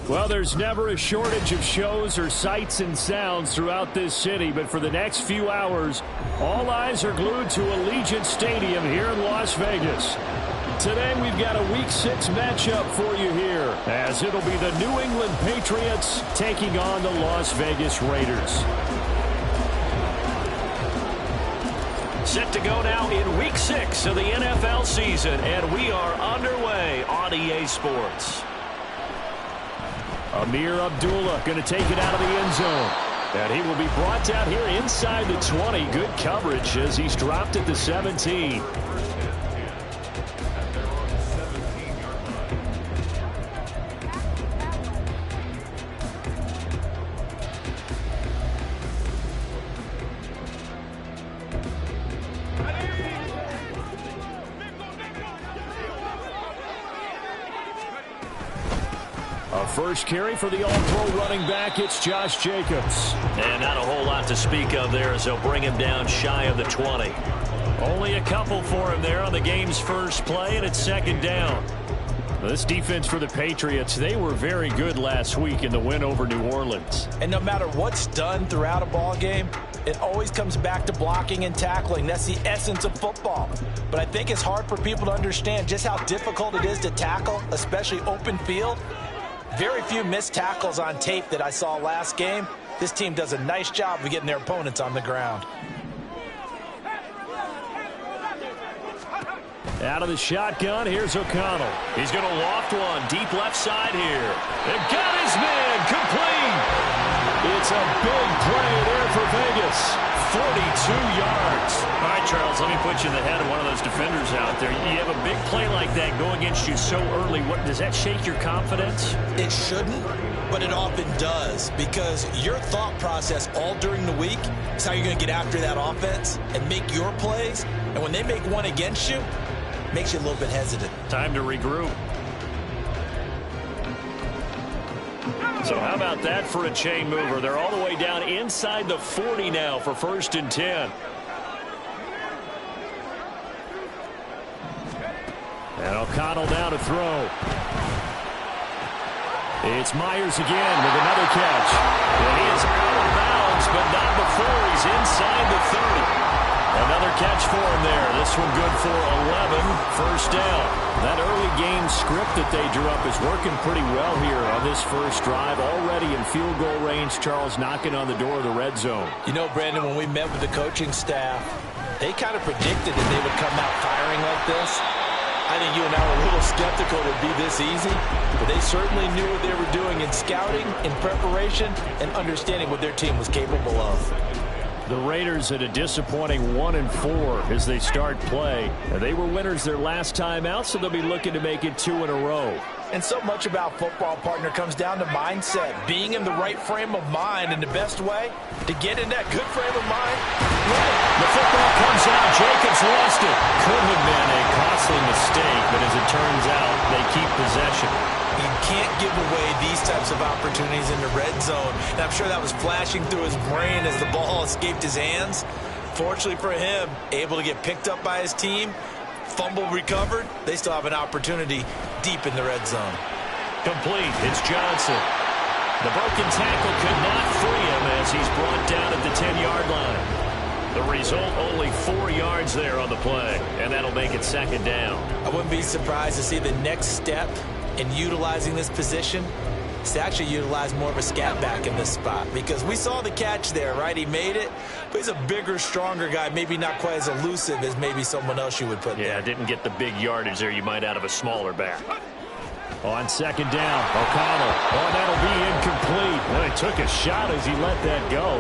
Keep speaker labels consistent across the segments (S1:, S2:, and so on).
S1: Well, there's never a shortage of shows or sights and sounds throughout this city, but for the next few hours, all eyes are glued to Allegiant Stadium here in Las Vegas. Today, we've got a Week 6 matchup for you here, as it'll be the New England Patriots taking on the Las Vegas Raiders.
S2: Set to go now in Week 6 of the NFL season, and we are underway on EA Sports.
S1: Amir Abdullah going to take it out of the end zone. And he will be brought down here inside the 20. Good coverage as he's dropped at the 17. First carry for the all-pro running back, it's Josh Jacobs.
S2: And not a whole lot to speak of there as they'll bring him down shy of the 20. Only a couple for him there on the game's first play, and it's second down.
S1: This defense for the Patriots, they were very good last week in the win over New Orleans.
S3: And no matter what's done throughout a ball game, it always comes back to blocking and tackling. That's the essence of football. But I think it's hard for people to understand just how difficult it is to tackle, especially open field. Very few missed tackles on tape that I saw last game. This team does a nice job of getting their opponents on the ground.
S1: Out of the shotgun, here's O'Connell.
S2: He's going to loft one deep left side here. And got his man complete.
S1: It's a big play there for Vegas.
S2: 42 yards. All right, Charles, let me put you in the head of one of those defenders out there. You have a big play like that go against you so early. What, does that shake your confidence?
S3: It shouldn't, but it often does, because your thought process all during the week is how you're going to get after that offense and make your plays. And when they make one against you, it makes you a little bit hesitant.
S2: Time to regroup.
S1: So how about that for a chain mover? They're all the way down inside the 40 now for 1st and 10. And O'Connell down to throw. It's Myers again with another catch. And he is out of bounds, but not before he's inside the 30. Another catch for him there. This one good for 11. 1st down. That early game script that they drew up is working pretty well here on this first drive. Already in field goal range, Charles knocking on the door of the red zone.
S3: You know, Brandon, when we met with the coaching staff, they kind of predicted that they would come out firing like this. I think you and I were a little skeptical it would be this easy, but they certainly knew what they were doing in scouting, in preparation, and understanding what their team was capable of.
S1: The Raiders at a disappointing 1-4 as they start play. They were winners their last time out, so they'll be looking to make it 2 in a row.
S3: And so much about football, partner, comes down to mindset. Being in the right frame of mind, and the best way to get in that good frame of mind.
S1: The football comes out. Jacobs lost it. Could have been a costly mistake, but as it turns out, they keep possession.
S3: You can't give away these types of opportunities in the red zone. And I'm sure that was flashing through his brain as the ball escaped his hands. Fortunately for him, able to get picked up by his team, fumble recovered. They still have an opportunity deep in the red zone.
S2: Complete. It's Johnson. The broken tackle could not free him as he's brought down at the 10-yard line. The result, only 4 yards there on the play, and that'll make it 2nd down.
S3: I wouldn't be surprised to see the next step in utilizing this position is to actually utilize more of a scat back in this spot, because we saw the catch there, right? He made it, but he's a bigger, stronger guy, maybe not quite as elusive as maybe someone else you would put there.
S2: Yeah, didn't get the big yardage there you might out of a smaller back.
S1: On 2nd down, O'Connell. Oh, that'll be incomplete. Well, he took a shot as he let that go.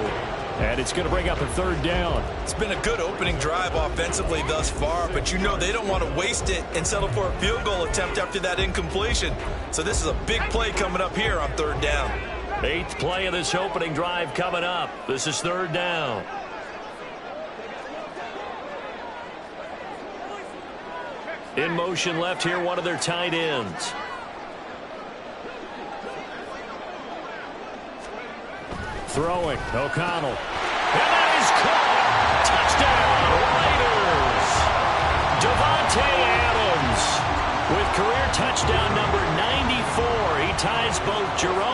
S1: And it's going to bring up a 3rd down.
S3: It's been a good opening drive offensively thus far, but you know they don't want to waste it and settle for a field goal attempt after that incompletion. So this is a big play coming up here on 3rd down.
S2: 8th play of this opening drive coming up. This is 3rd down. In motion left here, one of their tight ends.
S1: Throwing, O'Connell.
S2: And that is caught. Touchdown, Raiders. Devontae Adams with career touchdown number 94. He ties both Jerome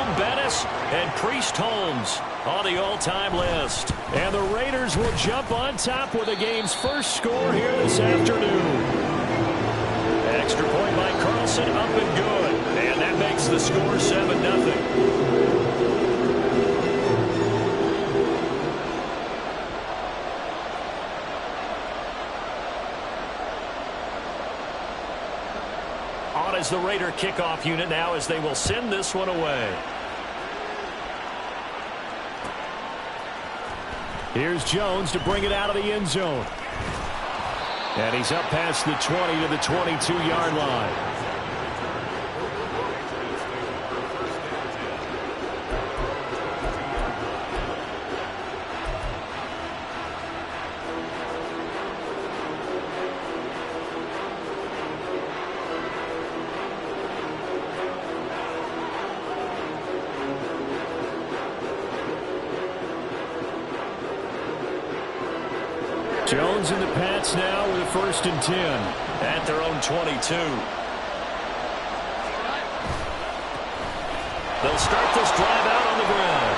S2: Priest Holmes on the all-time list.
S1: And the Raiders will jump on top with the game's first score here this afternoon.
S2: Extra point by Carlson, up and good. And that makes the score 7-0. On as the Raider kickoff unit now as they will send this one away.
S1: Here's Jones to bring it out of the end zone. And he's up past the 20 to the 22-yard line. Jones in the Pats now with a 1st and 10.
S2: At their own 22. They'll start this drive out on the ground.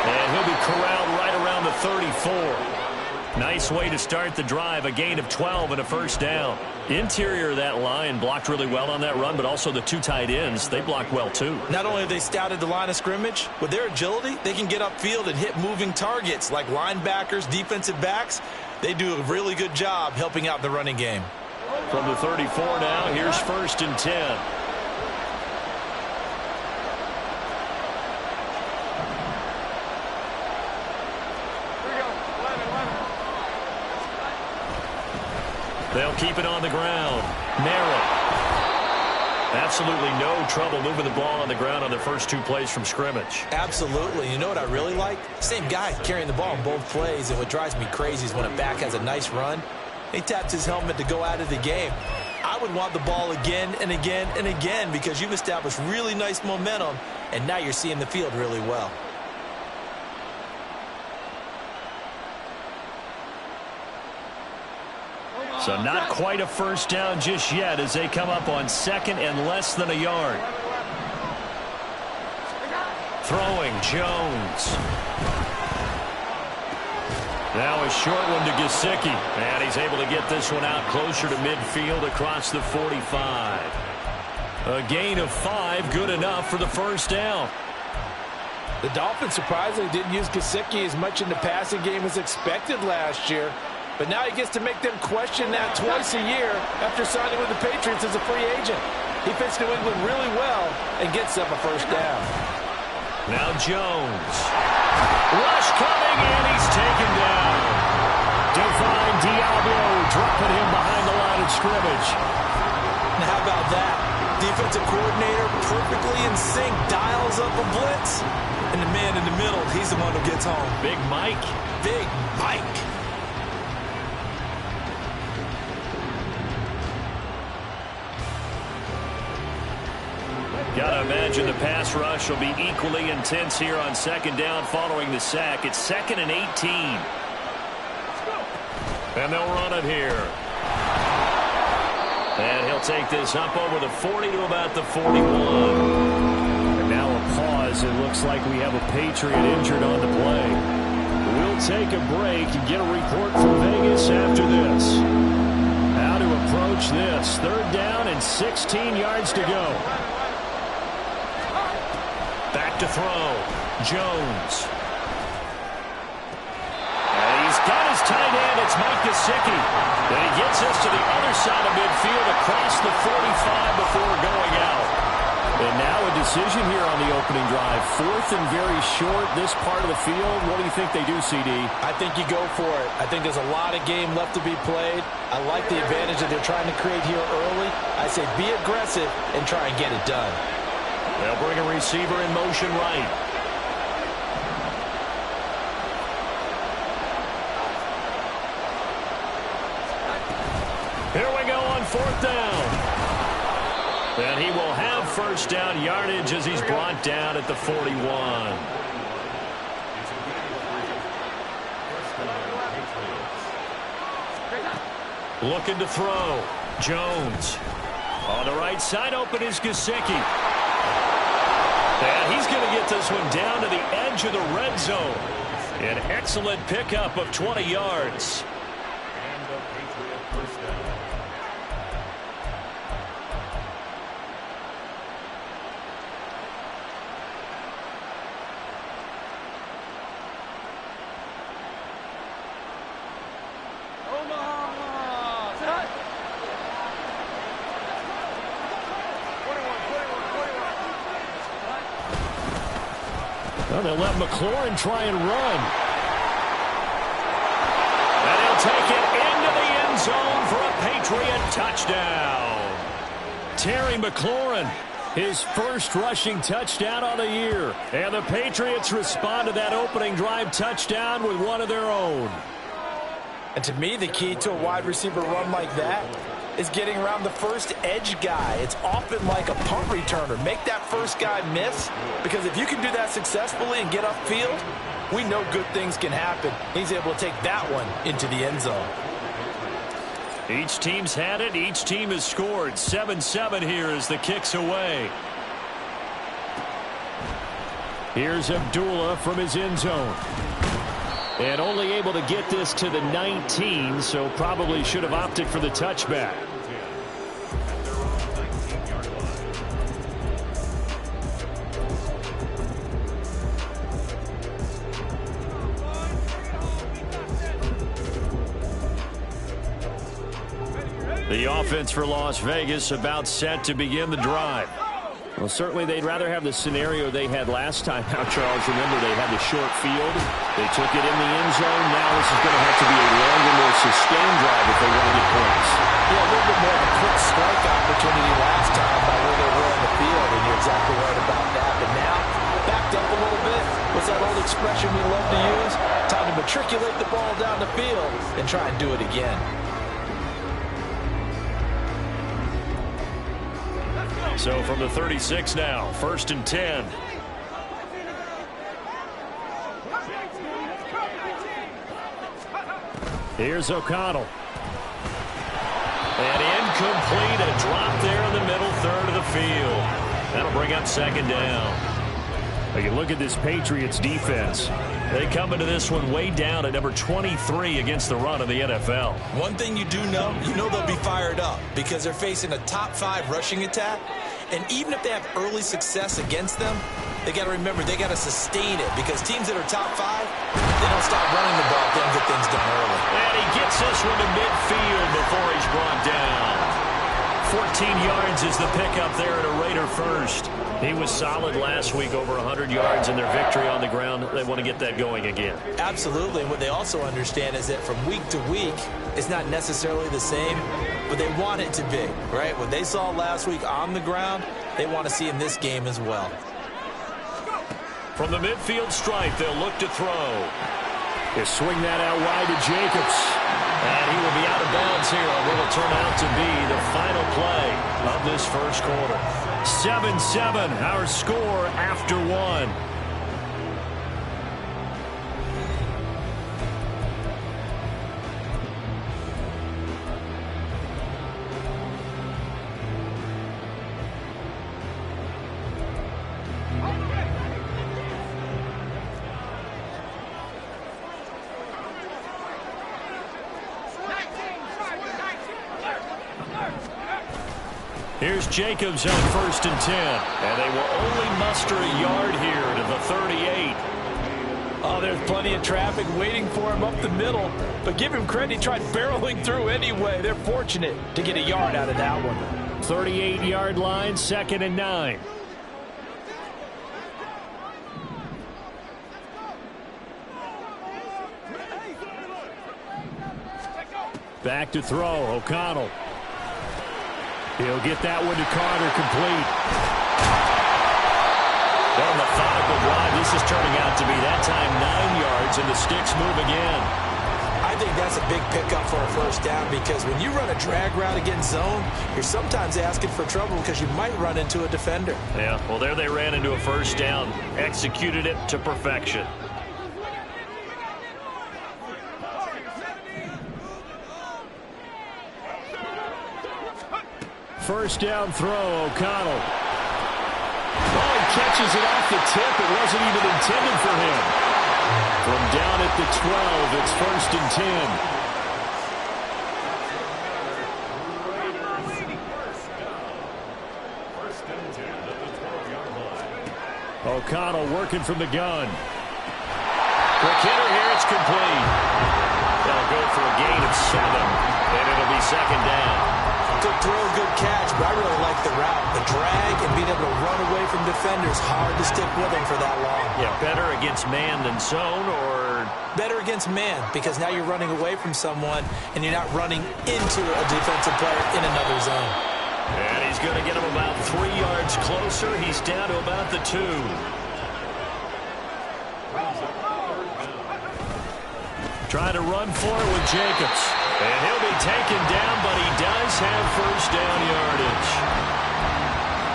S2: And he'll be corralled right around the 34. Nice way to start the drive. A gain of 12 and a 1st down. Interior of that line blocked really well on that run, but also the 2 tight ends, they blocked well too.
S3: Not only have they scouted the line of scrimmage, with their agility, they can get upfield and hit moving targets like linebackers, defensive backs. They do a really good job helping out the running game.
S2: From the 34 now, here's 1st and 10. They'll keep it on the ground. Narrow. Absolutely no trouble moving the ball on the ground on the first 2 plays from scrimmage.
S3: Absolutely. You know what I really like? Same guy carrying the ball in both plays, and what drives me crazy is when a back has a nice run, he taps his helmet to go out of the game. I would want the ball again and again and again because you've established really nice momentum, and now you're seeing the field really well.
S2: So not quite a 1st down just yet as they come up on 2nd and less than a yard. Throwing Jones. Now a short one to Gesicki. And he's able to get this one out closer to midfield across the 45. A gain of 5, good enough for the 1st down.
S4: The Dolphins surprisingly didn't use Gesicki as much in the passing game as expected last year. But now he gets to make them question that twice a year after signing with the Patriots as a free agent. He fits New England really well and gets them a 1st down.
S2: Now Jones. Rush coming, and he's taken down.
S1: Divine Diablo dropping him behind the line of scrimmage.
S3: Now how about that? Defensive coordinator perfectly in sync, dials up a blitz. And the man in the middle, he's the one who gets home.
S2: Big Mike.
S3: Big Mike.
S2: Gotta imagine the pass rush will be equally intense here on 2nd down following the sack. It's 2nd and 18. And they'll run it here. And he'll take this up over the 40 to about the 41.
S1: And now a pause. It looks like we have a Patriot injured on the play. We'll take a break and get a report from Vegas after this. How to approach this. 3rd down and 16 yards to go.
S2: Back to throw. Jones. And he's got his tight end. It's Mike Gesicki. And he gets us to the other side of midfield across the 45 before going out.
S1: And now a decision here on the opening drive. 4th and very short, this part of the field. What do you think they do, CD?
S3: I think you go for it. I think there's a lot of game left to be played. I like the advantage that they're trying to create here early. I say be aggressive and try and get it done.
S2: They'll bring a receiver in motion right. Here we go on 4th down. And he will have 1st down yardage as he's brought down at the 41. Looking to throw. Jones. On the right side, open is Gesicki. And he's going to get this one down to the edge of the red zone. An excellent pickup of 20 yards.
S1: And the Patriot first down.
S2: Well, they'll let McLaurin try and run. And he'll take it into the end zone for a Patriot touchdown. Terry McLaurin, his first rushing touchdown on the year. And the Patriots respond to that opening drive touchdown with one of their own.
S3: And to me, the key to a wide receiver run like that is getting around the first edge guy. It's often like a punt returner. Make that first guy miss, because if you can do that successfully and get upfield, we know good things can happen. He's able to take that one into the end zone.
S2: Each team's had it. Each team has scored. 7-7 here as the kick's away. Here's Abdullah from his end zone. And only able to get this to the 19, so probably should have opted for the touchback. The offense for Las Vegas about set to begin the drive. Well, certainly they'd rather have the scenario they had last time out, Charles. Remember, they had the short field. They took it in the end zone. Now this is going to have to be a longer, more sustained drive if they want to get points.
S3: Yeah, a little bit more of a quick strike opportunity last time by where they were on the field, and you're exactly right about that. But now, backed up a little bit. What's that old expression we love to use? Time to matriculate the ball down the field and try and do it again.
S2: So from the 36 now, 1st and 10. Here's O'Connell. And incomplete, a drop there in the middle third of the field. That'll bring up 2nd down. You look at this Patriots defense. They come into this one way down at number 23 against the run of the NFL.
S3: One thing you do know, they'll be fired up because they're facing a top 5 rushing attack. And even if they have early success against them, they got to remember they got to sustain it, because teams that are top 5, they don't stop running the ball if they don't get things done early.
S2: And he gets this one to midfield before he's brought down. 14 yards is the pickup there at a Raider first. He was solid last week, over 100 yards in their victory on the ground. They want to get that going again.
S3: Absolutely. And what they also understand is that from week to week, it's not necessarily the same, but they want it to be, right? What they saw last week on the ground, they want to see in this game as well.
S2: From the midfield stripe, they'll look to throw. They swing that out wide to Jacobs. And he will be out of bounds here on what will turn out to be the final play of this first quarter. 7-7, our score after 1. Here's Jacobs on 1st and 10. And they will only muster a yard here to the 38.
S3: Oh, there's plenty of traffic waiting for him up the middle. But give him credit, he tried barreling through anyway. They're fortunate to get a yard out of that one.
S2: 38-yard line, 2nd and 9. Back to throw, O'Connell. He'll get that one to Carter, complete. Well, methodical drive. This is turning out to be, that time, 9 yards, and the sticks move again.
S3: I think that's a big pickup for a first down, because when you run a drag route against zone, you're sometimes asking for trouble because you might run into a defender.
S2: Yeah, well, there they ran into a first down. Executed it to perfection. First down throw, O'Connell. Oh, he
S1: catches it off the tip. It wasn't even intended for him. From down at the 12, it's 1st and 10. O'Connell working from the gun. Quick hitter here, it's complete. They'll go for a gain of 7, and it'll be 2nd down.
S3: Good throw, good catch, but I really like the route. The drag and being able to run away from defenders, hard to stick with them for that long.
S2: Yeah, better against man than zone, or?
S3: Better against man, because now you're running away from someone, and you're not running into a defensive player in another zone.
S2: And he's going to get him about 3 yards closer. He's down to about the 2.
S1: Trying to run for it with Jacobs.
S2: And he'll be taken down, but he does have 1st down yardage.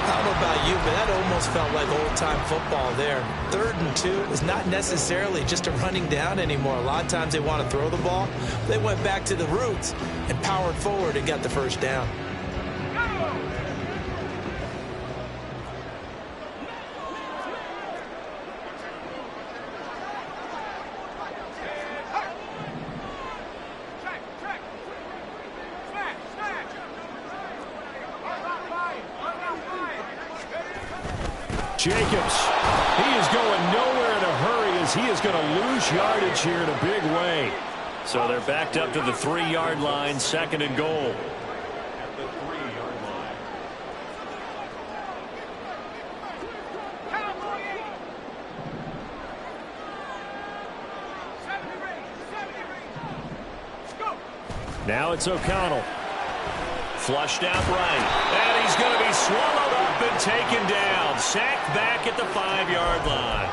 S3: I don't know about you, but that almost felt like old-time football there. 3rd and 2 is not necessarily just a running down anymore. A lot of times they want to throw the ball. They went back to the roots and powered forward and got the 1st down.
S1: Jacobs, he is going nowhere in a hurry as he is going to lose yardage here in a big way.
S2: So they're backed up to the 3-yard line, 2nd and goal.
S1: Now it's O'Connell.
S2: Flushed out right. And he's going to be swallowed up and taken down. Sacked back at the 5-yard line.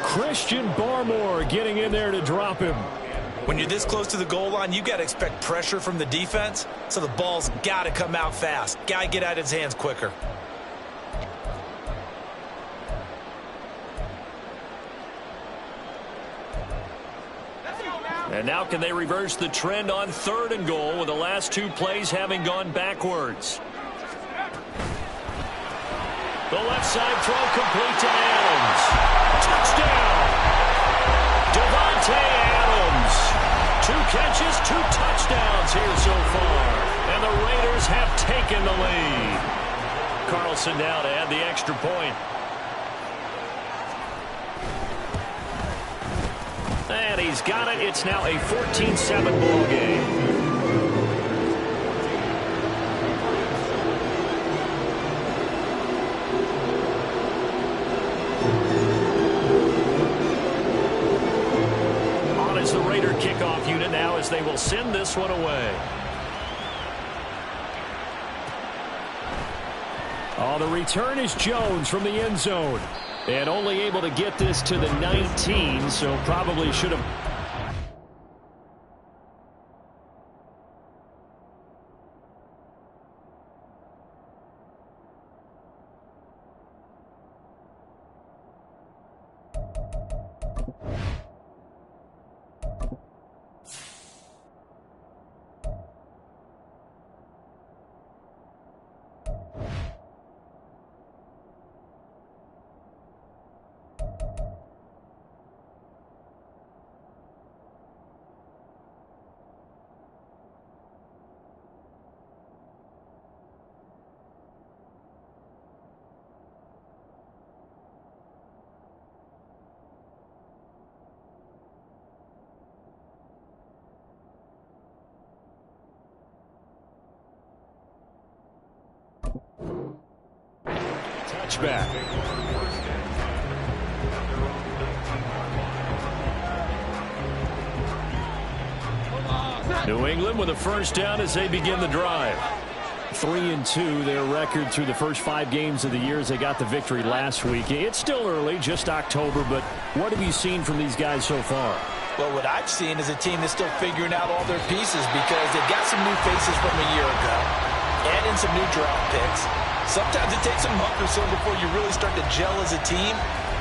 S1: Christian Barmore getting in there to drop him.
S3: When you're this close to the goal line, you got to expect pressure from the defense, so the ball's got to come out fast. Got to get out of his hands quicker.
S2: And now can they reverse the trend on 3rd and goal with the last 2 plays having gone backwards? The left side throw complete to Adams. Touchdown! Devontae Adams. 2 catches, 2 touchdowns here so far. And the Raiders have taken the lead. Carlson now to add the extra point. And he's got it. It's now a 14-7 ball game. On is the Raider kickoff unit now as they will send this one away.
S1: Oh, the return is Jones from the end zone. And only able to get this to the 19, so probably should have. Touchback.
S2: New England with a 1st down as they begin the drive.
S1: 3-2, their record through the first 5 games of the year as they got the victory last week. It's still early, just October, but what have you seen from these guys so far?
S3: Well, what I've seen is a team that's still figuring out all their pieces because they've got some new faces from a year ago, add in some new draft picks. Sometimes it takes a month or so before you really start to gel as a team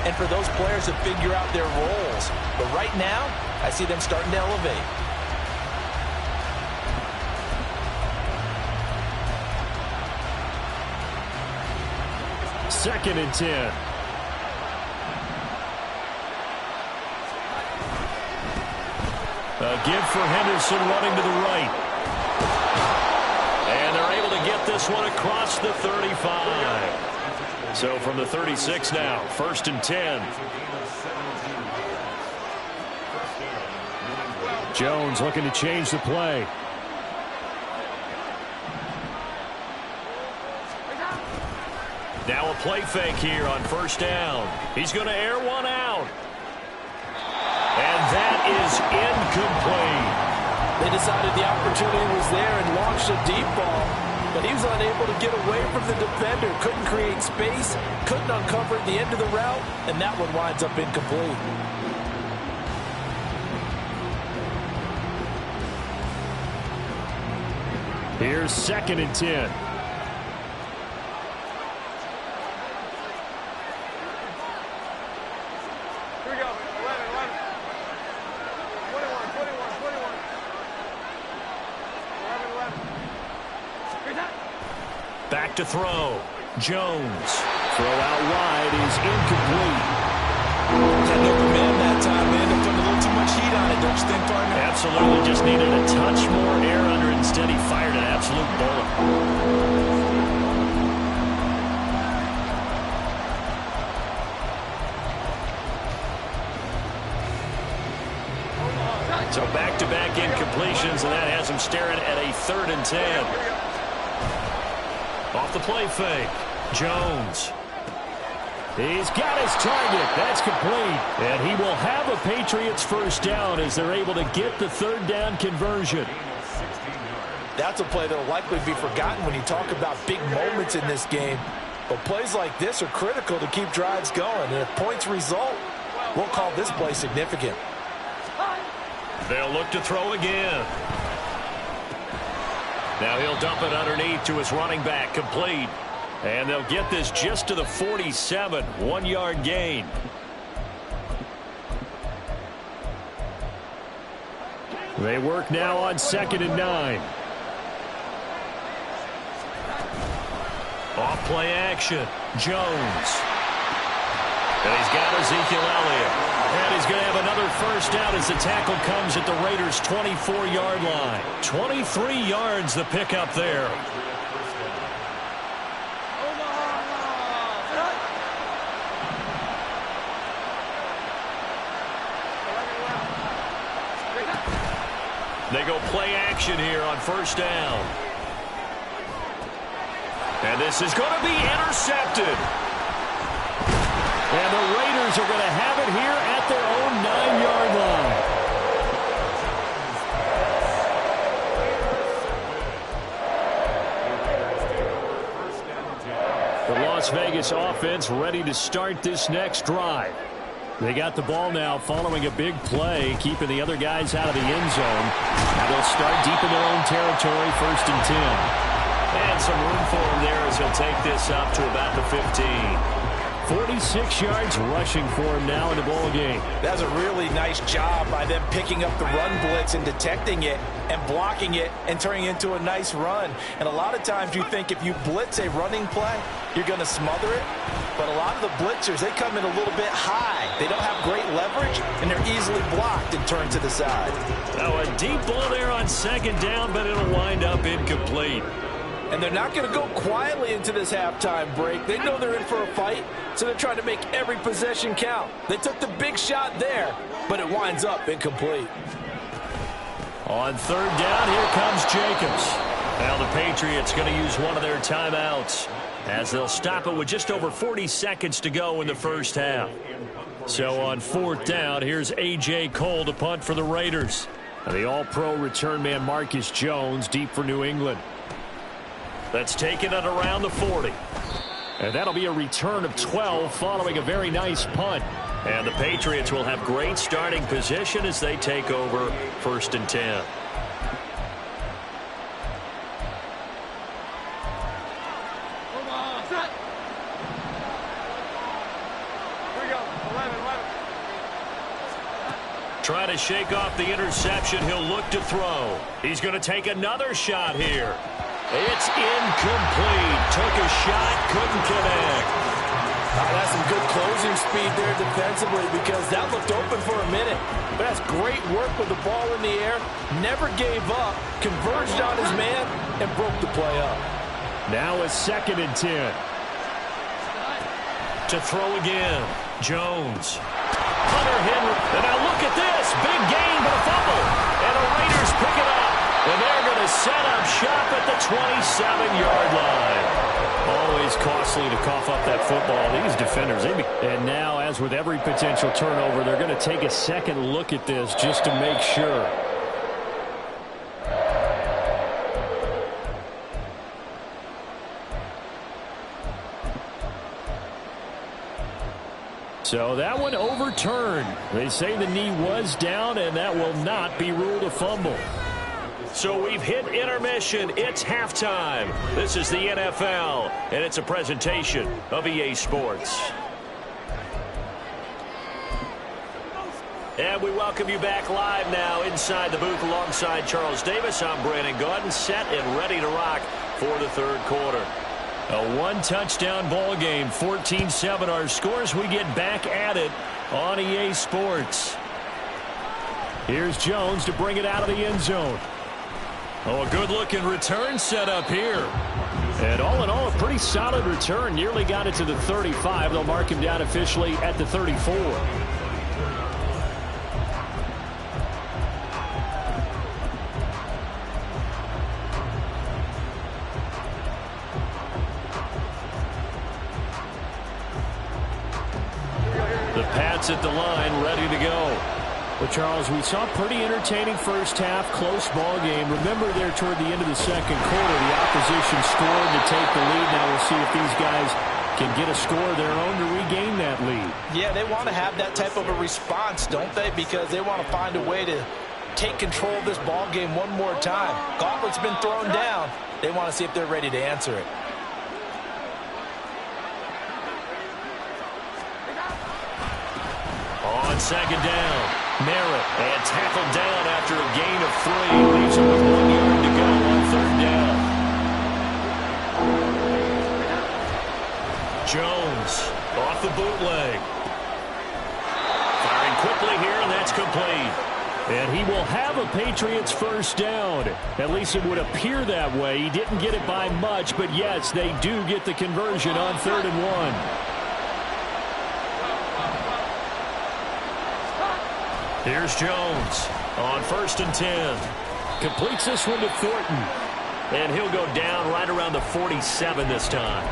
S3: and for those players to figure out their roles. But right now, I see them starting to elevate.
S1: Second and 10. A give for Henderson running to the right. And they're able to get this one across the 35. So from the 36 now, 1st and 10. Jones looking to change the play. Now a play fake here on 1st down. He's going to air one out. And that is incomplete.
S4: They decided the opportunity was there and launched a deep ball, but he was unable to get away from the defender. Couldn't create space, couldn't uncover the end of the route, and that one winds up incomplete.
S1: Here's 2nd and 10. Back to throw. Jones. Throw out wide is incomplete.
S3: Had no command that time, man. They're putting a little too much heat on it, don't you think, partner?
S1: Absolutely. Just needed a touch more air under it. Instead, he fired an absolute bullet. So back-to-back incompletions, and that has him staring at a 3rd and 10. Off the play fake. Jones. He's got his target. That's complete. And he will have a Patriots 1st down as they're able to get the 3rd down conversion.
S3: That's a play that will likely be forgotten when you talk about big moments in this game. But plays like this are critical to keep drives going. And if points result, we'll call this play significant.
S1: They'll look to throw again. Now he'll dump it underneath to his running back, complete. And they'll get this just to the 47, 1-yard gain. They work now on 2nd and 9. Off play action, Jones. And he's got Ezekiel Elliott. And he's going to have another 1st down as the tackle comes at the Raiders' 24-yard line. 23 yards the pickup there. They go play action here on 1st down. And this is going to be intercepted. And the Raiders are going to have it here at their own 9-yard line. The Las Vegas offense ready to start this next drive. They got the ball now following a big play, keeping the other guys out of the end zone. Now they'll start deep in their own territory, 1st and 10. And some room for him there as he'll take this up to about the 15. 46 yards rushing for him now in the ball game.
S3: That's a really nice job by them picking up the run blitz and detecting it and blocking it and turning it into a nice run. And a lot of times you think if you blitz a running play, you're going to smother it. But a lot of the blitzers, they come in a little bit high. They don't have great leverage, and they're easily blocked and turned to the side.
S1: Now a deep ball there on 2nd down, but it'll wind up incomplete.
S3: And they're not going to go quietly into this halftime break. They know they're in for a fight, so they're trying to make every possession count. They took the big shot there, but it winds up incomplete.
S1: On 3rd down, here comes Jacobs. Now the Patriots going to use one of their timeouts as they'll stop it with just over 40 seconds to go in the 1st half. So on 4th down, here's A.J. Cole to punt for the Raiders. And the all-pro return man Marcus Jones deep for New England. That's taken at around the 40. And that'll be a return of 12 following a very nice punt. And the Patriots will have great starting position as they take over 1st and 10. Trying to shake off the interception. He'll look to throw. He's going to take another shot here. It's incomplete. Took a shot, couldn't connect.
S3: That's some good closing speed there defensively because that looked open for a minute. But that's great work with the ball in the air. Never gave up, converged on his man, and broke the play up.
S1: Now a 2nd and 10.
S2: To throw again, Jones. Hunter Henry. And now look at this. Big gain, but a fumble. And the Raiders pick it up. And they're going to set up shop at the 27-yard line. Always costly to cough up that football. These defenders.
S1: And now, as with every potential turnover, they're going to take a second look at this just to make sure. So that one overturned. They say the knee was down, and that will not be ruled a fumble.
S2: So we've hit intermission. It's halftime. This is the NFL, and it's a presentation of EA Sports. And we welcome you back live now inside the booth alongside Charles Davis. I'm Brandon Gaudin, set and ready to rock for the third quarter.
S1: A one-touchdown ball game, 14-7 our scores. We get back at it on EA Sports. Here's Jones to bring it out of the end zone. Oh, a good-looking return set up here. And all in all, a pretty solid return. Nearly got it to the 35. They'll mark him down officially at the 34. The Pats at the line, ready to go. Well, Charles, we saw a pretty entertaining first half, close ball game. Remember there toward the end of the second quarter, the opposition scored to take the lead. Now we'll see if these guys can get a score of their own to regain that lead.
S3: Yeah, they want to have that type of a response, don't they? Because they want to find a way to take control of this ball game one more time. Gauntlet's been thrown down. They want to see if they're ready to answer it.
S2: On second down, Merritt, and tackled down after a gain of 3. Leaves him with 1 yard to go on third down. Jones off the bootleg. Firing quickly here, and that's complete.
S1: And he will have a Patriots first down. At least it would appear that way. He didn't get it by much, but yes, they do get the conversion on 3rd and 1.
S2: Here's Jones on 1st and 10.
S1: Completes this one to Thornton.
S2: And he'll go down right around the 47 this time.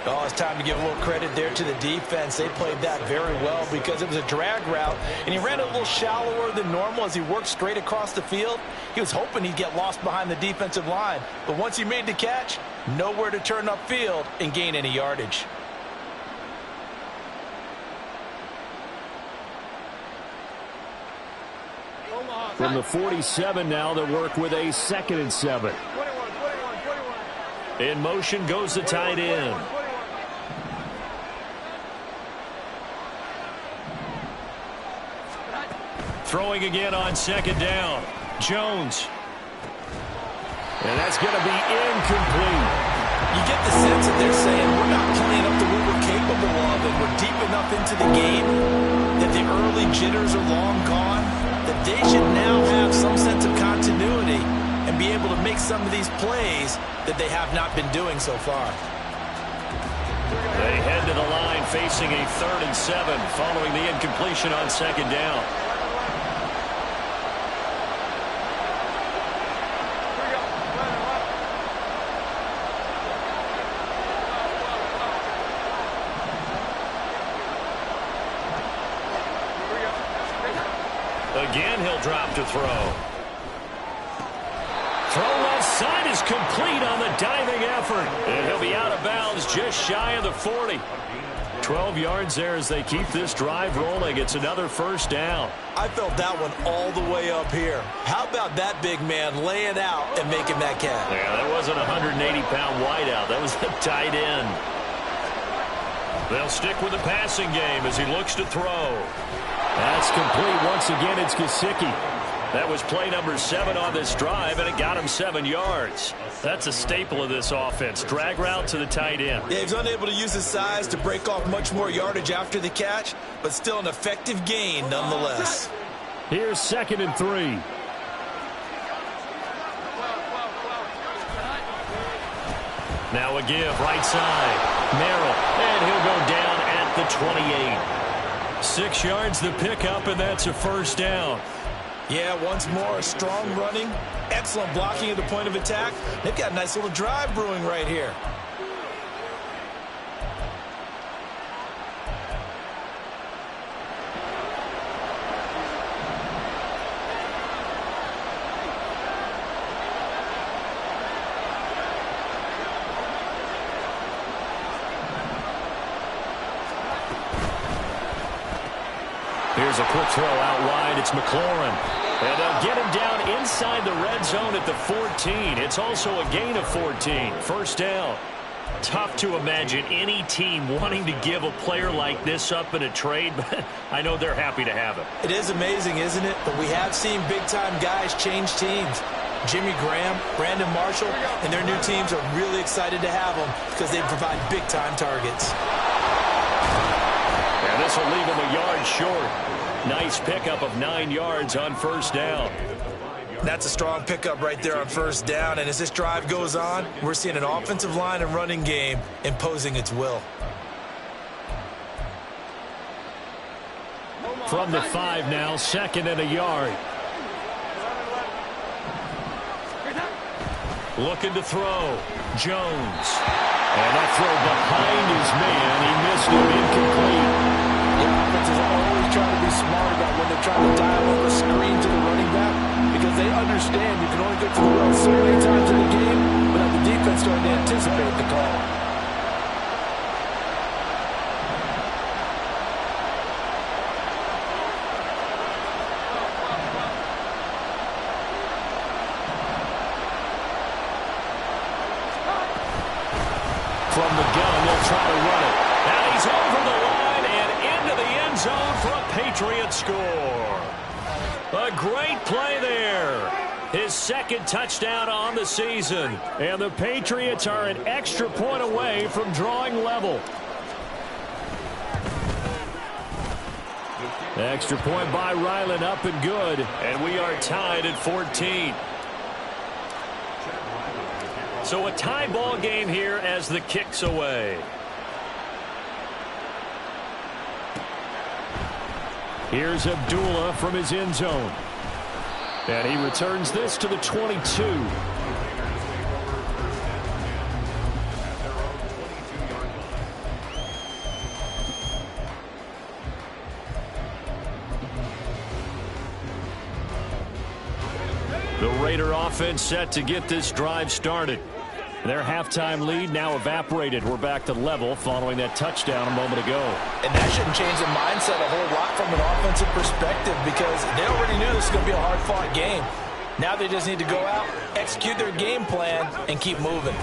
S3: Oh, it's time to give a little credit there to the defense. They played that very well because it was a drag route, and he ran a little shallower than normal as he worked straight across the field. He was hoping he'd get lost behind the defensive line, but once he made the catch, nowhere to turn upfield and gain any yardage.
S1: From the 47 now, they work with a 2nd and 7.
S2: In motion goes the tight end. Throwing again on 2nd down. Jones.
S1: And that's going to be incomplete.
S3: You get the sense that they're saying we're not playing up to what we're capable of, and we're deep enough into the game that the early jitters are long gone, that they should now have some sense of continuity and be able to make some of these plays that they have not been doing so far.
S2: They head to the line facing a 3rd and 7 following the incompletion on 2nd down. Again, he'll drop to throw. Throw left side is complete on the diving effort. And he'll be out of bounds just shy of the 40.
S1: 12 yards there as they keep this drive rolling. It's another first down.
S3: I felt that one all the way up here. How about that big man laying out and making that catch?
S2: Yeah, that wasn't a 180-pound wideout. That was a tight end. They'll stick with the passing game as he looks to throw.
S1: That's complete. Once again, it's Gesicki.
S2: That was play number 7 on this drive, and it got him 7 yards. That's a staple of this offense. Drag route to the tight end.
S3: Yeah, he's unable to use his size to break off much more yardage after the catch, but still an effective gain nonetheless.
S1: Here's 2nd and 3.
S2: Now a give, right side. Merrill, and he'll go down at the 28.
S1: 6 yards the pickup, and that's a first down.
S3: Yeah, once more, strong running, excellent blocking at the point of attack. They've got a nice little drive brewing right here.
S2: Here's a quick throw out wide. It's McLaurin. And they'll get him down inside the red zone at the 14. It's also a gain of 14. First down. Tough to imagine any team wanting to give a player like this up in a trade, but I know they're happy to have him.
S3: It is amazing, isn't it? But we have seen big-time guys change teams. Jimmy Graham, Brandon Marshall, and their new teams are really excited to have them because they provide big-time targets.
S2: And this will leave him a yard short. Nice pickup of 9 yards on first down.
S3: That's a strong pickup right there on first down. And as this drive goes on, we're seeing an offensive line and running game imposing its will.
S1: From the 5 now, 2nd and a yard.
S2: Looking to throw. Jones. And that throw behind his man. He missed him, incomplete.
S4: Offenses always try to be smart about when they're trying to dial up a screen to the running back because they understand you can only get to the well so many times in the game without the defense starting to anticipate the call.
S2: From the gun, they'll try to run it. And he's over the line and into the end zone for a Patriot score. A great play there. His 2nd touchdown on the season.
S1: And the Patriots are an extra point away from drawing level. Extra point by Ryland, up and good.
S2: And we are tied at 14. So a tie ball game here as the kick's away.
S1: Here's Abdullah from his end zone. And he returns this to the 22.
S2: The Raider offense set to get this drive started.
S1: Their halftime lead now evaporated. We're back to level following that touchdown a moment ago.
S3: And that shouldn't change the mindset a whole lot from an offensive perspective because they already knew this was going to be a hard-fought game. Now they just need to go out, execute their game plan, and keep moving.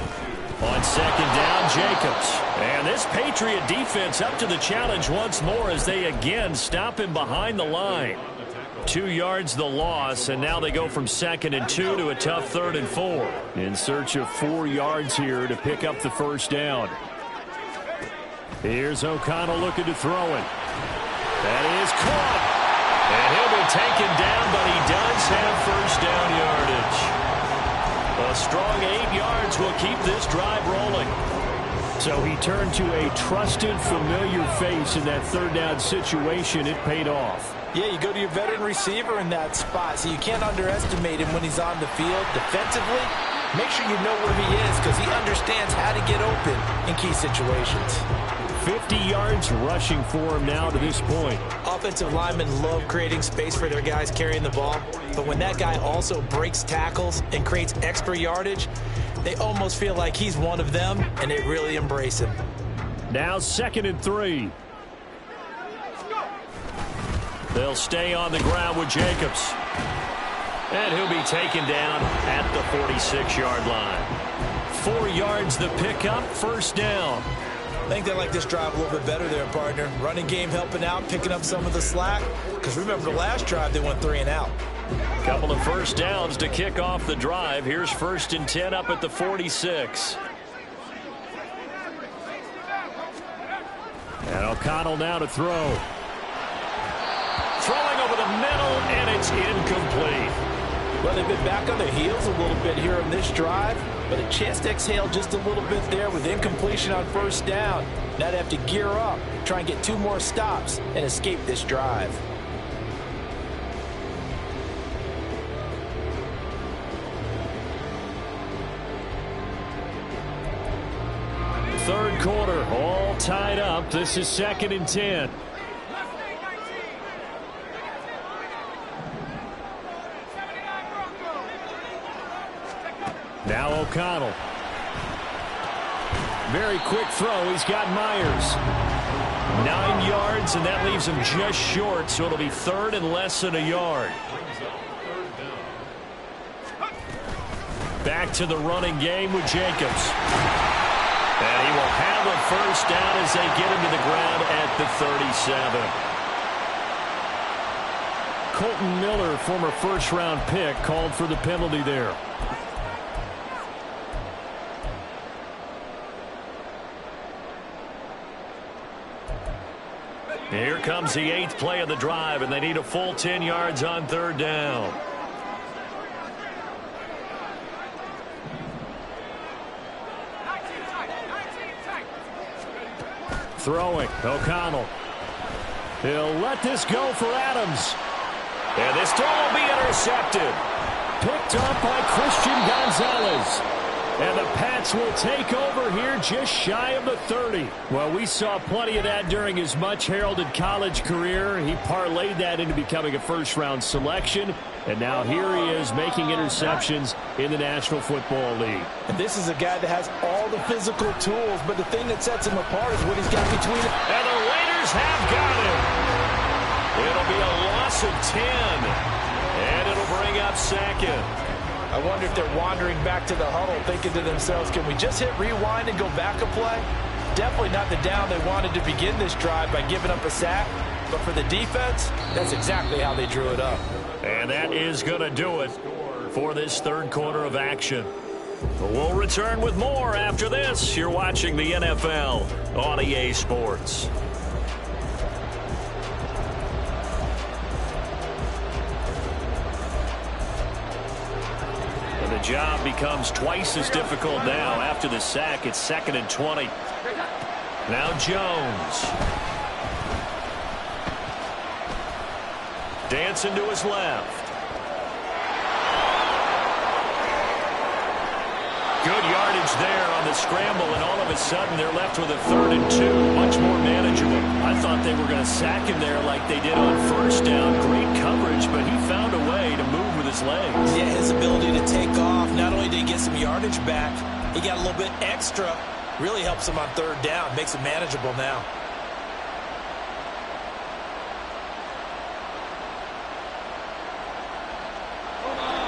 S2: On 2nd down, Jacobs. And this Patriot defense up to the challenge once more as they again stop him behind the line. 2 yards the loss, and now they go from 2nd and 2 to a tough 3rd and 4.
S1: In search of 4 yards here to pick up the first down. Here's O'Connell looking to throw it.
S2: That is caught. And he'll be taken down, but he does have first down yardage. A strong 8 yards will keep this drive rolling.
S1: So he turned to a trusted, familiar face in that 3rd down situation. It paid off.
S3: Yeah, you go to your veteran receiver in that spot, so you can't underestimate him when he's on the field. Defensively, make sure you know where he is because he understands how to get open in key situations.
S1: 50 yards rushing for him now to this point.
S3: Offensive linemen love creating space for their guys carrying the ball, but when that guy also breaks tackles and creates extra yardage, they almost feel like he's one of them, and they really embrace him.
S1: Now 2nd and 3.
S2: They'll stay on the ground with Jacobs. And he'll be taken down at the 46-yard line. 4 yards the pickup, first down.
S3: I think they like this drive a little bit better there, partner. Running game helping out, picking up some of the slack. Because remember the last drive, they went 3 and out.
S2: Couple of first downs to kick off the drive. Here's 1st and 10 up at the 46.
S1: And O'Connell now to throw.
S2: Throwing over the middle, and it's incomplete.
S3: Well, they've been back on their heels a little bit here on this drive, but a chance to exhale just a little bit there with incompletion on first down. Now they have to gear up, try and get 2 more stops, and escape this drive.
S1: Third quarter, all tied up. This is 2nd and 10. Now O'Connell. Very quick throw. He's got Myers.
S2: 9 yards, and that leaves him just short, so it'll be 3rd and less than a yard. Back to the running game with Jacobs. And he will have a first down as they get him to the ground at the 37.
S1: Colton Miller, former first-round pick, called for the penalty there.
S2: Here comes the 8th play of the drive, and they need a full 10 yards on 3rd down.
S1: Throwing, O'Connell. He'll let this go for Adams.
S2: And this throw will be intercepted.
S1: Picked up by Christian Gonzalez. And the Pats will take over here just shy of the 30. Well, we saw plenty of that during his much-heralded college career. He parlayed that into becoming a first-round selection. And now here he is making interceptions in the National Football League.
S3: And this is a guy that has all the physical tools, but the thing that sets him apart is what he's got between it.
S2: And the Raiders have got him. It'll be a loss of 10. And it'll bring up 2nd.
S3: I wonder if they're wandering back to the huddle thinking to themselves, can we just hit rewind and go back a play? Definitely not the down they wanted to begin this drive by giving up a sack. But for the defense, that's exactly how they drew it up.
S2: And that is going to do it for this 3rd quarter of action. We'll return with more after this. You're watching the NFL on EA Sports. And the job becomes twice as difficult now. After the sack, it's 2nd and 20. Now Jones. Dancing to his left. Good yardage there on the scramble, and all of a sudden they're left with a 3rd and 2. Much more manageable. I thought they were going to sack him there like they did on first down. Great coverage, but he found a way to move with his legs.
S3: Yeah, his ability to take off. Not only did he get some yardage back, he got a little bit extra. Really helps him on 3rd down. Makes it manageable now.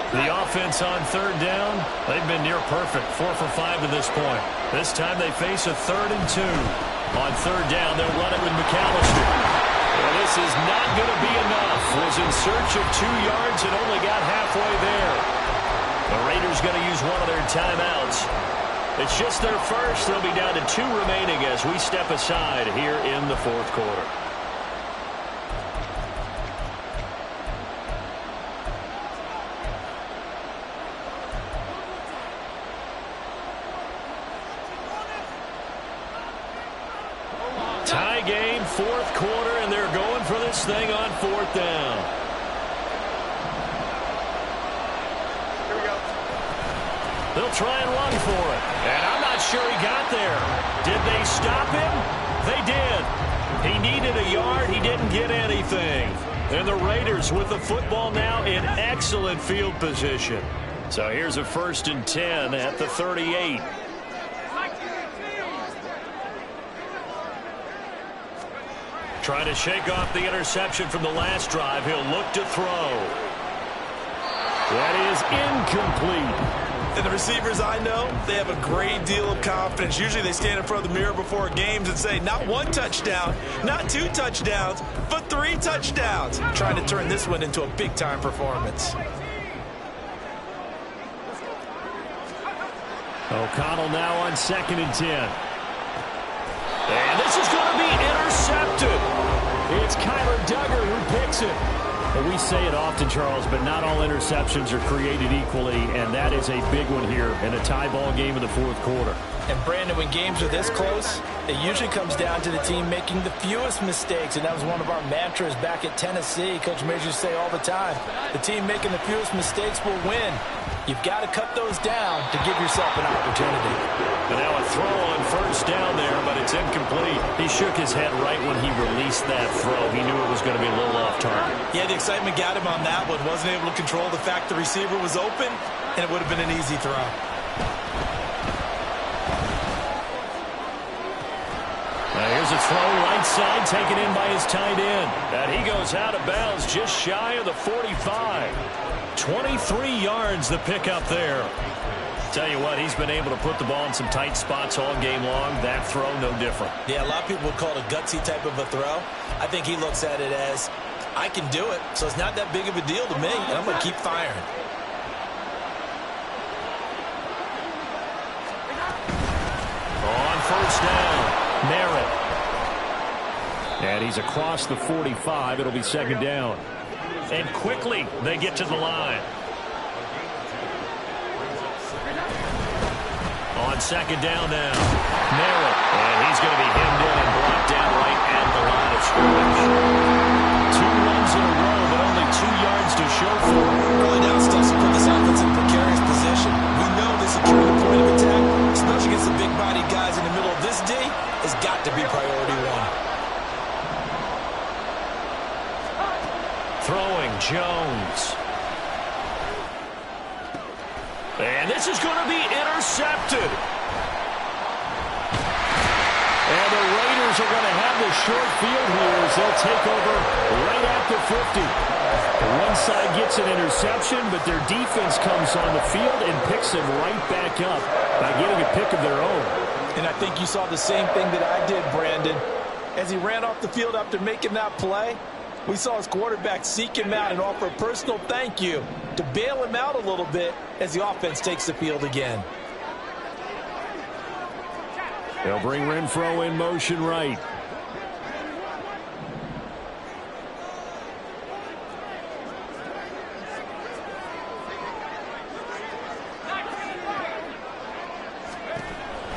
S2: The offense on 3rd down, they've been near perfect, 4 for 5 to this point. This time they face a 3rd and 2. On 3rd down, they'll run it with McAllister. Well, this is not going to be enough. Was in search of 2 yards and only got halfway there. The Raiders going to use one of their timeouts. It's just their first. They'll be down to 2 remaining as we step aside here in the 4th quarter. Tie game, 4th quarter, and they're going for this thing on 4th down.
S5: Here we go.
S2: They'll try and run for it. And I'm not sure he got there. Did they stop him? They did. He needed a yard. He didn't get anything. And the Raiders with the football now in excellent field position. So here's a 1st and 10 at the 38. Trying to shake off the interception from the last drive. He'll look to throw.
S1: That is incomplete.
S3: And the receivers I know, they have a great deal of confidence. Usually they stand in front of the mirror before games and say, not 1 touchdown, not 2 touchdowns, but 3 touchdowns. Trying to turn this one into a big-time performance.
S2: O'Connell now on 2nd and 10. And this is going to be intercepted. It's Kyler Duggar who picks it. Well, we say it often, Charles, but not all interceptions are created equally, and that is a big one here in a tie ball game in the 4th quarter.
S3: And, Brandon, when games are this close, it usually comes down to the team making the fewest mistakes, and that was one of our mantras back at Tennessee. Coach Major used to say all the time, the team making the fewest mistakes will win. You've got to cut those down to give yourself an opportunity.
S2: And now a throw on 1st down there, but it's incomplete. He shook his head right when he released that throw. He knew it was going to be a little off target.
S3: Yeah, the excitement got him on that one. Wasn't able to control the fact the receiver was open, and it would have been an easy throw.
S2: Here's a throw right side, taken in by his tight end. And he goes out of bounds just shy of the 45. 23 yards the pickup there. Tell you what, he's been able to put the ball in some tight spots all game long. That throw, no different.
S3: Yeah, a lot of people would call it a gutsy type of a throw. I think he looks at it as, I can do it, so it's not that big of a deal to me, and I'm going to keep firing.
S2: On 1st down, Merritt. And he's across the 45. It'll be 2nd down. And quickly, they get to the line. On 2nd down now, Merritt. And he's going to be hemmed in and brought down right at the line of scrimmage. 2 runs in a row, but only 2 yards to show for it.
S3: Early down stuff's put this offense in precarious position. We know the security point of attack, especially against the big-bodied guys in the middle of this D, has got to be priority 1.
S2: Throwing Jones. And this is going to be intercepted. And the Raiders are going to have the short field here as they'll take over right at the 50. The one side gets an interception, but their defense comes on the field and picks them right back up by getting a pick of their own.
S3: And I think you saw the same thing that I did, Brandon. As he ran off the field after making that play, we saw his quarterback seek him out and offer a personal thank you to bail him out a little bit as the offense takes the field again.
S2: They'll bring Renfro in motion right.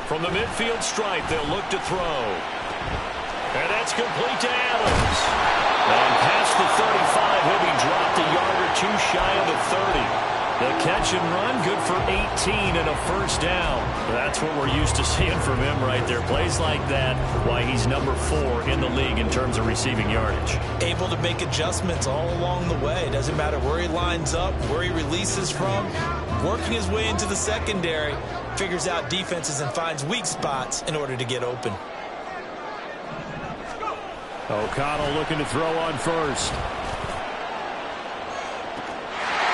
S2: From the midfield stripe, they'll look to throw. And that's complete to Adams. And past the 35, he'll be dropped a yard or 2 shy of the 30. The catch and run, good for 18 and a 1st down. That's what we're used to seeing from him right there. Plays like that, why he's number 4 in the league in terms of receiving yardage.
S3: Able to make adjustments all along the way. Doesn't matter where he lines up, where he releases from. Working his way into the secondary, figures out defenses and finds weak spots in order to get open.
S2: O'Connell looking to throw on 1st.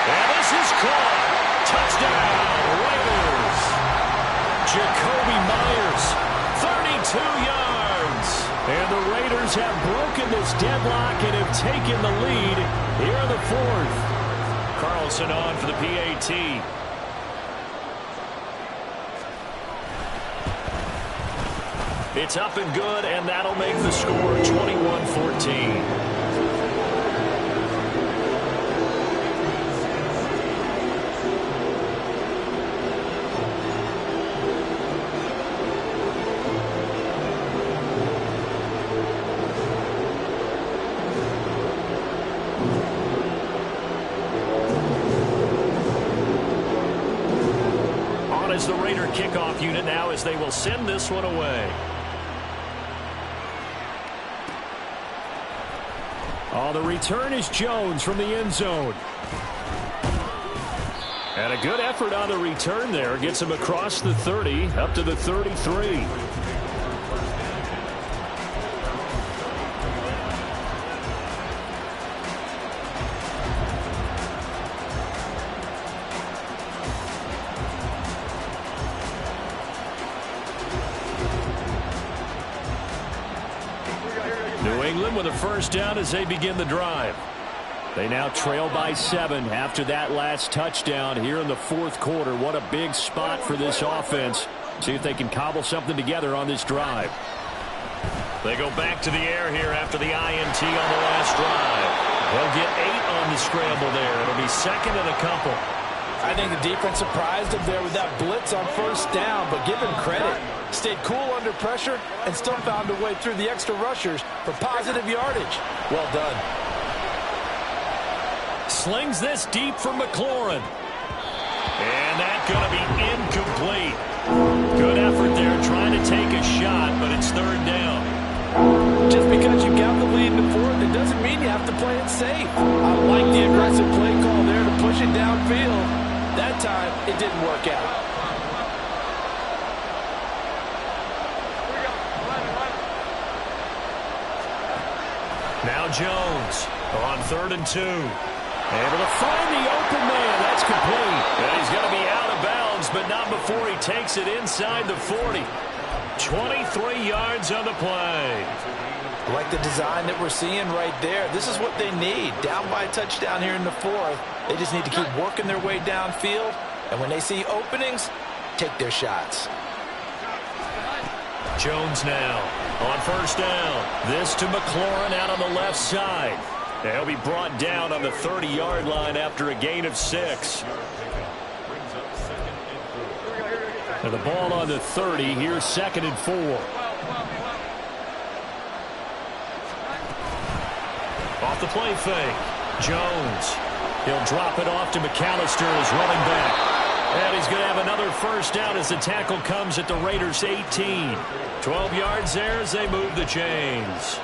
S2: And this is caught. Touchdown, Raiders. Jacoby Myers, 32 yards. And the Raiders have broken this deadlock and have taken the lead here in the 4th. Carlson on for the PAT. It's up and good, and that'll make the score 21-14. On is the Raider kickoff unit now as they will send this one away. Oh, the return is Jones from the end zone. And a good effort on the return there. Gets him across the 30, up to the 33.
S1: Cleveland with a first down as they begin the drive. They now trail by 7 after that last touchdown here in the fourth quarter. What a big spot for this offense. See if they can cobble something together on this drive.
S2: They go back to the air here after the INT on the last drive. They'll get 8 on the scramble there. It'll be second and a couple.
S3: I think the defense surprised him there with that blitz on first down, but give him credit. Stayed cool under pressure and still found a way through the extra rushers for positive yardage. Well done.
S1: Slings this deep for McLaurin.
S2: And that's going to be incomplete. Good effort there trying to take a shot, but it's third down.
S3: Just because you got the lead in the fourth, it doesn't mean you have to play it safe. I like the aggressive play call there to push it downfield. That time, it didn't work out.
S2: Now Jones on 3rd and 2.
S1: Able to find the open man. That's complete.
S2: And he's going to be out of bounds, but not before he takes it inside the 40. 23 yards on the play.
S3: I like the design that we're seeing right there. This is what they need. Down by a touchdown here in the fourth. They just need to keep working their way downfield. And when they see openings, take their shots.
S2: Jones now on first down. This to McLaurin out on the left side. He'll be brought down on the 30-yard line after a gain of 6.
S1: And the ball on the 30. Here's 2nd and 4.
S2: Off the play fake. Jones. He'll drop it off to McAllister as running back. And he's going to have another first down as the tackle comes at the Raiders' 18. 12 yards there as they move the chains.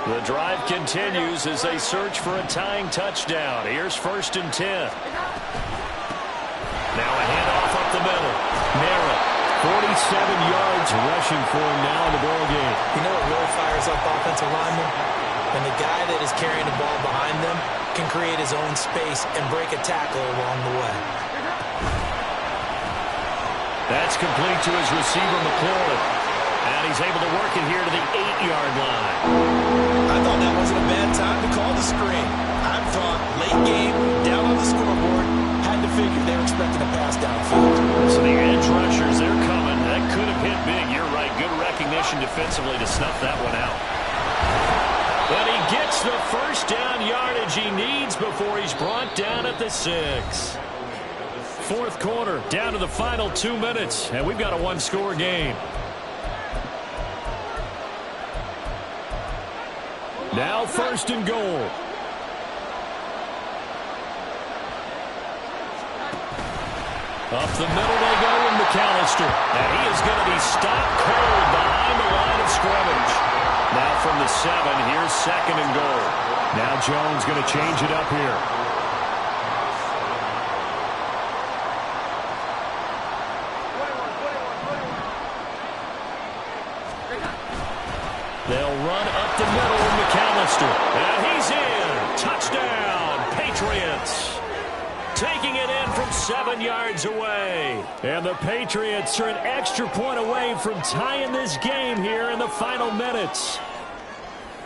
S2: The drive continues as they search for a tying touchdown. Here's 1st and 10. Now a handoff up the middle. Narrow.
S1: 47 yards rushing for him now in the ball game.
S3: You know what really fires up offensive linemen? When the guy that is carrying the ball behind them can create his own space and break a tackle along the way.
S2: That's complete to his receiver, McLaurin. And he's able to work it here to the 8-yard line.
S3: I thought that wasn't a bad time to call the screen. I thought late game, down on the scoreboard, had to figure they were expecting a pass downfield.
S2: So the edge rushers, they're coming. That could have hit big. You're right. Good recognition defensively to snuff that one out. But he gets the first down yardage he needs before he's brought down at the 6.
S1: Fourth quarter, down to the final 2 minutes, and we've got a one-score game. Now 1st and goal. Up the middle they go with McAllister.
S2: And he is going to be stopped cold behind the line of scrimmage.
S1: Now from the 7, here's 2nd and goal. Now Jones going to change it up here. They'll run up the middle with McAllister.
S2: And he's in. Touchdown, Patriots. Taking it in from 7 yards away.
S1: And the Patriots are an extra point away from tying this game here in the final minutes.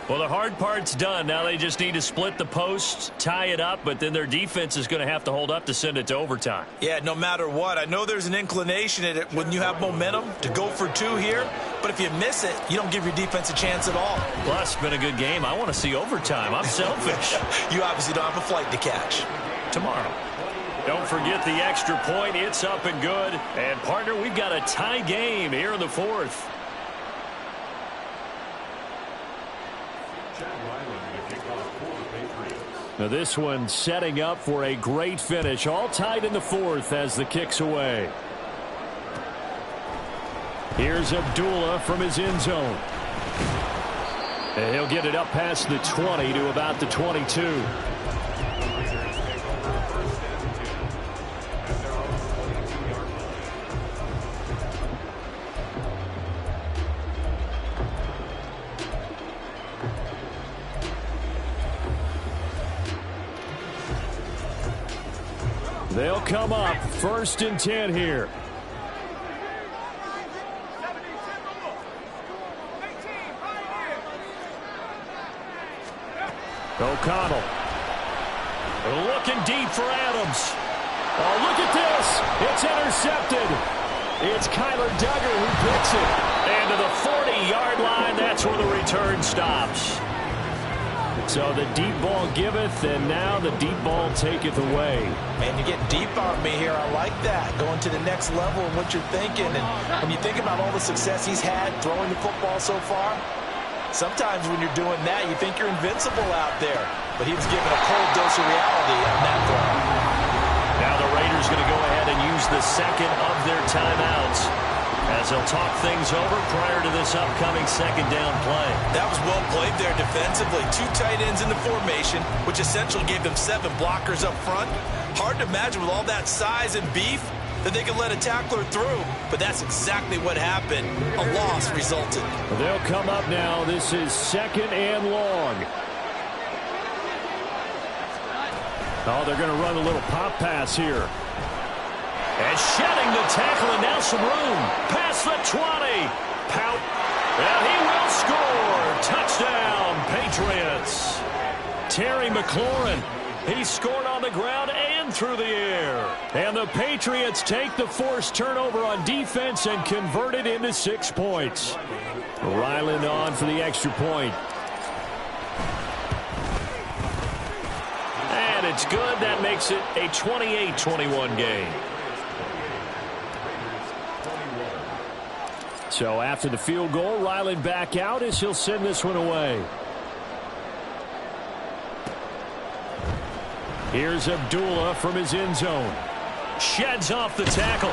S2: Well, the hard part's done. Now they just need to split the post, tie it up, but then their defense is going to have to hold up to send it to overtime.
S3: Yeah, no matter what. I know there's an inclination in it when you have momentum to go for 2 here, but if you miss it, you don't give your defense a chance at all.
S2: Plus, been a good game. I want to see overtime. I'm selfish.
S3: You obviously don't have a flight to catch.
S2: Tomorrow. Don't forget the extra point. It's up and good. And, partner, we've got a tie game here in the fourth.
S1: Now this one setting up for a great finish. All tied in the fourth as the kick's away. Here's Abdullah from his end zone. And he'll get it up past the 20 to about the 22. They'll come up 1st and 10 here. O'Connell. Looking deep for Adams. Oh, look at this. It's intercepted. It's Kyler Duggar who picks it. And to the 40-yard line, that's where the return stops. So the deep ball giveth, and now the deep ball taketh away.
S3: Man, you get deep on me here. I like that. Going to the next level and what you're thinking. And when you think about all the success he's had throwing the football so far, sometimes when you're doing that, you think you're invincible out there. But he was given a cold dose of reality on that throw.
S2: Now the Raiders going to go ahead and use the second of their timeouts as they'll talk things over prior to this upcoming second down play.
S3: That was well played there defensively. 2 tight ends in the formation, which essentially gave them 7 blockers up front. Hard to imagine with all that size and beef that they could let a tackler through. But that's exactly what happened. A loss resulted.
S1: They'll come up now. This is 2nd and long. Oh, they're going to run a little pop pass here.
S2: And shedding the tackle, and now some room. Past the 20. Pout. And he will score. Touchdown, Patriots.
S1: Terry McLaurin. He scored on the ground and through the air. And the Patriots take the forced turnover on defense and convert it into 6 points. Ryland on for the extra point.
S2: And it's good. That makes it a 28-21 game.
S1: So after the field goal, Ryland back out as he'll send this one away. Here's Abdullah from his end zone.
S2: Sheds off the tackle.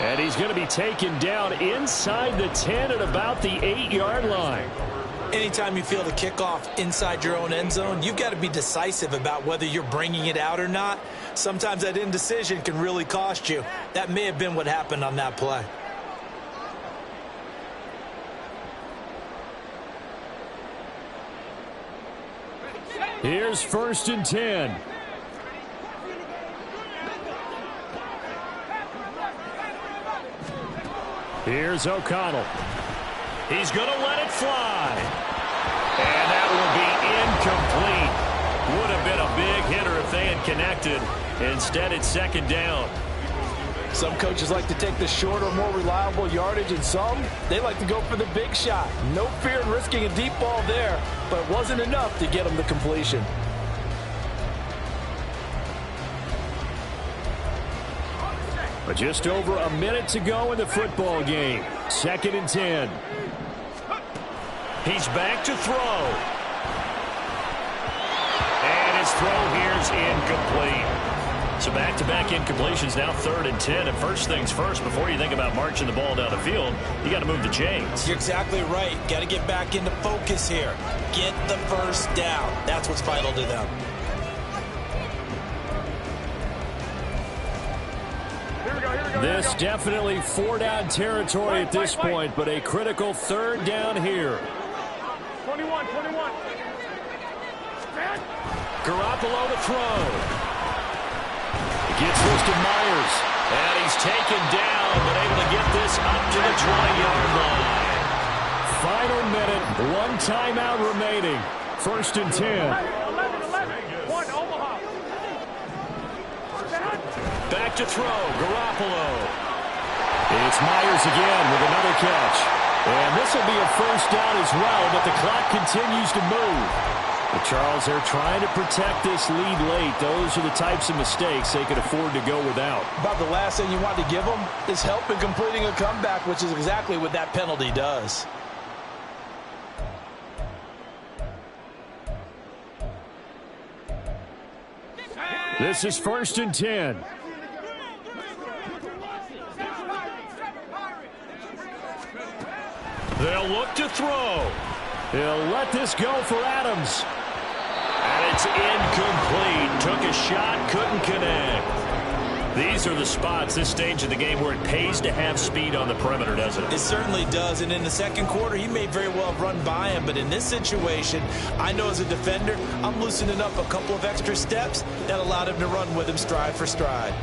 S1: And he's going to be taken down inside the 10 at about the 8-yard line.
S3: Anytime you feel the kickoff inside your own end zone, you've got to be decisive about whether you're bringing it out or not. Sometimes that indecision can really cost you. That may have been what happened on that play.
S1: Here's 1st and 10. Here's O'Connell.
S2: He's going to let it fly. And that will be incomplete. Would have been a big hitter if they had connected. Instead, it's 2nd down.
S4: Some coaches like to take the shorter, more reliable yardage, and some, they like to go for the big shot. No fear in risking a deep ball there, but it wasn't enough to get them the completion.
S1: But just over a minute to go in the football game. 2nd and 10.
S2: He's back to throw. And his throw here's incomplete. So back-to-back incompletions, now 3rd and 10. And first things first, before you think about marching the ball down the field, you got to move the chains.
S3: You're exactly right. Got to get back into focus here. Get the first down. That's what's vital to them.
S1: This definitely 4-down territory at this point, but a critical 3rd down here.
S5: 21.
S1: Garoppolo to throw. Gets this to Myers.
S2: And he's taken down, but able to get this up to the 20-yard line.
S1: Final minute, 1 timeout remaining. 1st and 10.
S5: 11. Omaha.
S2: Back to throw, Garoppolo.
S1: It's Myers again with another catch. And this will be a 1st down as well, but the clock continues to move. But Charles, they're trying to protect this lead late. Those are the types of mistakes they could afford to go without.
S3: About the last thing you want to give them is help in completing a comeback, which is exactly what that penalty does.
S1: This is 1st and 10.
S2: They'll look to throw.
S1: He'll let this go for Adams.
S2: And it's incomplete. Took a shot, couldn't connect. These are the spots, this stage of the game, where it pays to have speed on the perimeter, doesn't it?
S3: It certainly does, and in the second quarter, he may very well have run by him, but in this situation, I know as a defender, I'm loosening up a couple of extra steps that allowed him to run with him stride for stride.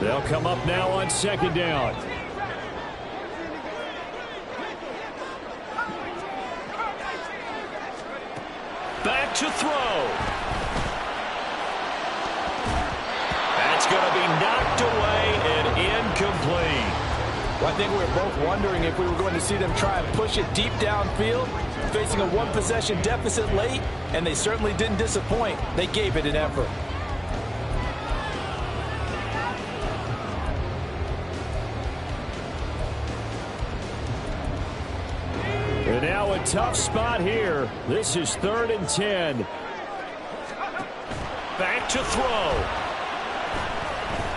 S1: They'll come up now on second down.
S2: Back to throw. That's going to be knocked away and incomplete.
S4: Well, I think we were both wondering if we were going to see them try and push it deep downfield, facing a one-possession deficit late, and they certainly didn't disappoint. They gave it an effort.
S1: And now a tough spot here. This is 3rd and 10.
S2: Back to throw.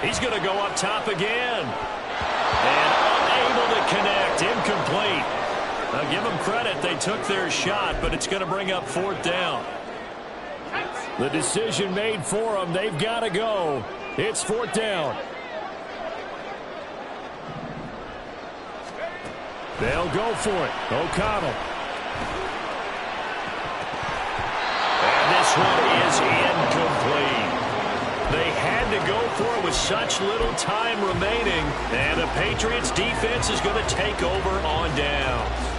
S2: He's going to go up top again. And unable to connect. Incomplete. Now give them credit. They took their shot, but it's going to bring up 4th down.
S1: The decision made for them. They've got to go. It's 4th down. They'll go for it. O'Connell.
S2: And this one is incomplete. They had to go for it with such little time remaining. And the Patriots defense is going to take over on downs.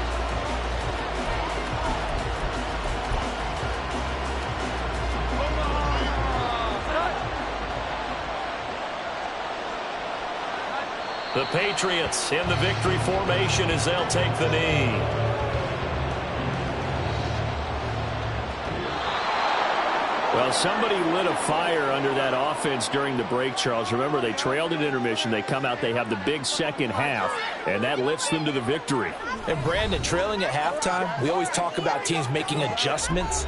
S2: The Patriots in the victory formation as they'll take the knee.
S1: Well, somebody lit a fire under that offense during the break, Charles. Remember, they trailed at intermission. They come out, they have the big second half, and that lifts them to the victory.
S3: And Brandon, trailing at halftime, we always talk about teams making adjustments.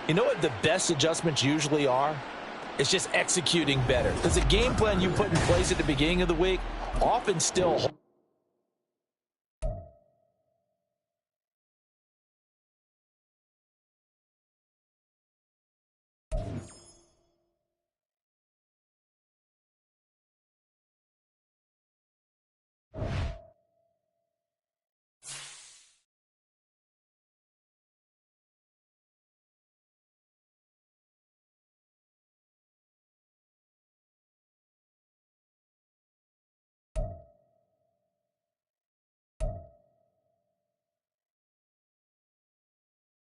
S3: You know what the best adjustments usually are? It's just executing better. Because the game plan you put in place at the beginning of the week often still